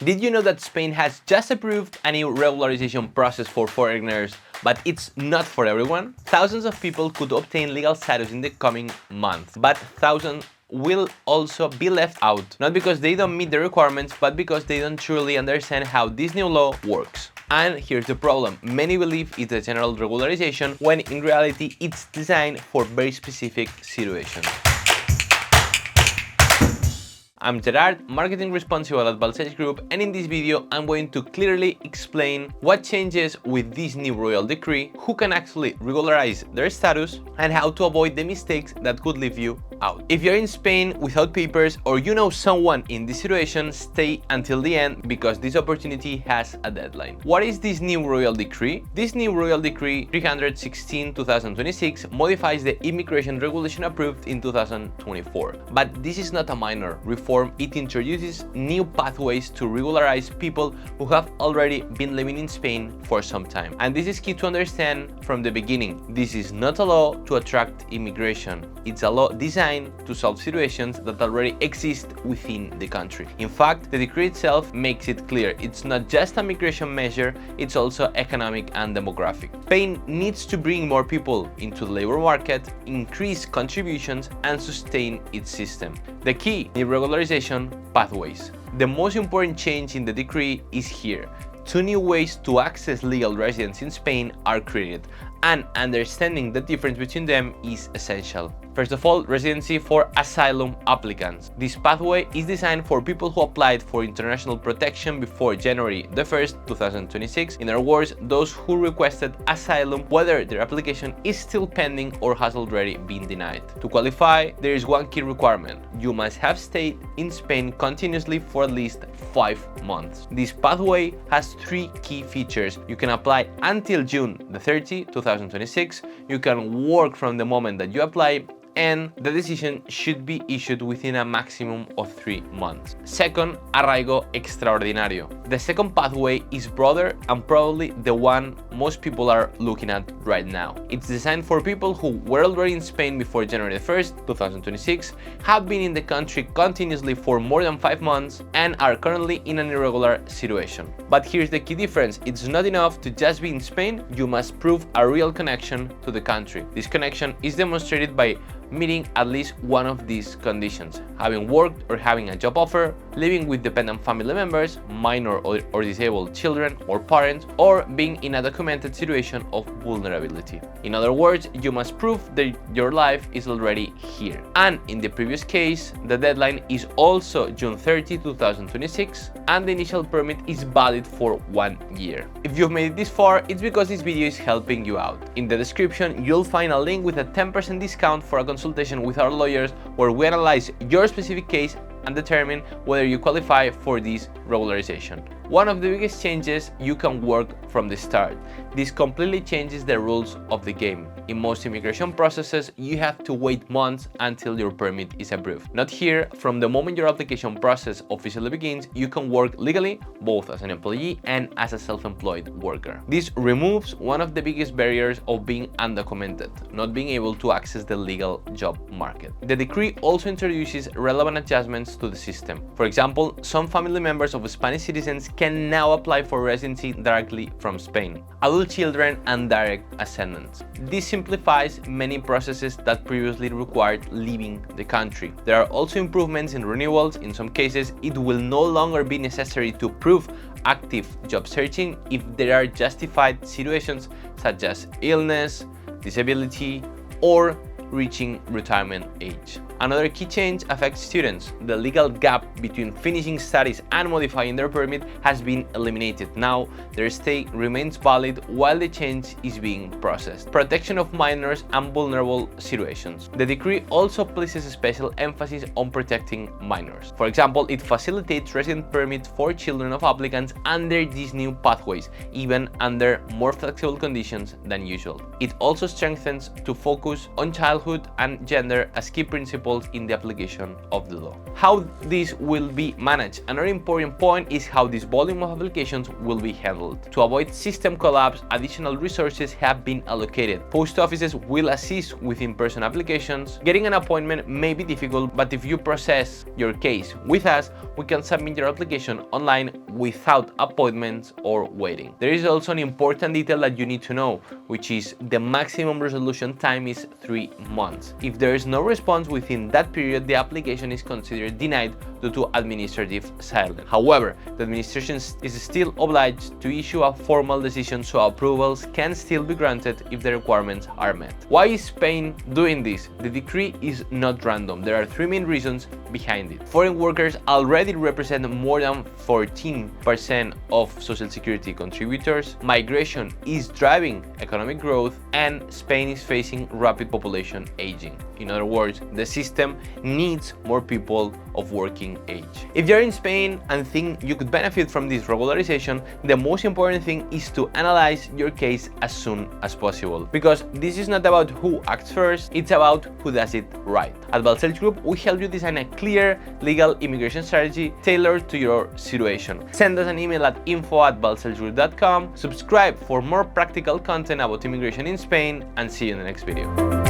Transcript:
Did you know that Spain has just approved a new regularization process for foreigners, but it's not for everyone? Thousands of people could obtain legal status in the coming months, but thousands will also be left out, not because they don't meet the requirements, but because they don't truly understand how this new law works. And here's the problem: many believe it's a general regularization, when in reality it's designed for very specific situations. I'm Gerard, marketing responsible at Balcells Group, and in this video I'm going to clearly explain what changes with this new royal decree, who can actually regularize their status, and how to avoid the mistakes that could leave you out. If you're in Spain without papers or you know someone in this situation, stay until the end because this opportunity has a deadline. What is this new royal decree? This new royal decree 316/2026 modifies the immigration regulation approved in 2024. But this is not a minor reform. It introduces new pathways to regularize people who have already been living in Spain for some time. And this is key to understand from the beginning. This is not a law to attract immigration. It's a law designed to solve situations that already exist within the country. In fact, the decree itself makes it clear it's not just a migration measure, it's also economic and demographic. Spain needs to bring more people into the labor market, increase contributions, and sustain its system. The key: the regularization pathways. The most important change in the decree is here. Two new ways to access legal residence in Spain are created, and understanding the difference between them is essential. First of all, residency for asylum applicants. This pathway is designed for people who applied for international protection before January 1st, 2026. In other words, those who requested asylum, whether their application is still pending or has already been denied. To qualify, there is one key requirement: you must have stayed in Spain continuously for at least 5 months. This pathway has three key features. You can apply until June 30, 2026. You can work from the moment that you apply, and the decision should be issued within a maximum of 3 months. Second, Arraigo extraordinario. The second pathway is broader and probably the one most people are looking at right now. It's designed for people who were already in Spain before January 1st, 2026, have been in the country continuously for more than 5 months, and are currently in an irregular situation. But here's the key difference: it's not enough to just be in Spain, you must prove a real connection to the country. This connection is demonstrated by meeting at least one of these conditions: having worked or having a job offer, living with dependent family members, minor or disabled children or parents, or being in a documented situation of vulnerability. In other words, you must prove that your life is already here. And in the previous case, the deadline is also June 30, 2026, and the initial permit is valid for 1 year. If you've made it this far, it's because this video is helping you out. In the description, you'll find a link with a 10% discount for a consultation with our lawyers, where we analyze your specific case and determine whether you qualify for this regularization. One of the biggest changes: you can work from the start. This completely changes the rules of the game. In most immigration processes, you have to wait months until your permit is approved. Not here. From the moment your application process officially begins, you can work legally, both as an employee and as a self-employed worker. This removes one of the biggest barriers of being undocumented, not being able to access the legal job market. The decree also introduces relevant adjustments to the system. For example, some family members of Spanish citizens can now apply for residency directly from Spain. Adult children and direct ascendants. This simplifies many processes that previously required leaving the country. There are also improvements in renewals. In some cases, it will no longer be necessary to prove active job searching if there are justified situations such as illness, disability, or reaching retirement age. Another key change affects students. The legal gap between finishing studies and modifying their permit has been eliminated. Now, their stay remains valid while the change is being processed. Protection of minors and vulnerable situations. The decree also places a special emphasis on protecting minors. For example, it facilitates resident permits for children of applicants under these new pathways, even under more flexible conditions than usual. It also strengthens to focus on childhood and gender as key principles loopholes in the application of the law. How this will be managed? Another important point is how this volume of applications will be handled. To avoid system collapse, additional resources have been allocated. Post offices will assist with in-person applications. Getting an appointment may be difficult, but if you process your case with us, we can submit your application online without appointments or waiting. There is also an important detail that you need to know, which is the maximum resolution time is 3 months. If there is no response within that period, the application is considered denied due to administrative silence. However, the administration is still obliged to issue a formal decision, so approvals can still be granted if the requirements are met. Why is Spain doing this? The decree is not random. There are 3 main reasons behind it. Foreign workers already represent more than 14% of social security contributors, migration is driving economic growth, and Spain is facing rapid population aging. In other words, the system needs more people of working age. If you're in Spain and think you could benefit from this regularization, the most important thing is to analyze your case as soon as possible, because this is not about who acts first, it's about who does it right. At Balcells Group, we help you design a clear legal immigration strategy tailored to your situation. Send us an email at info@balcellsgroup.com, subscribe for more practical content about immigration in Spain, and see you in the next video.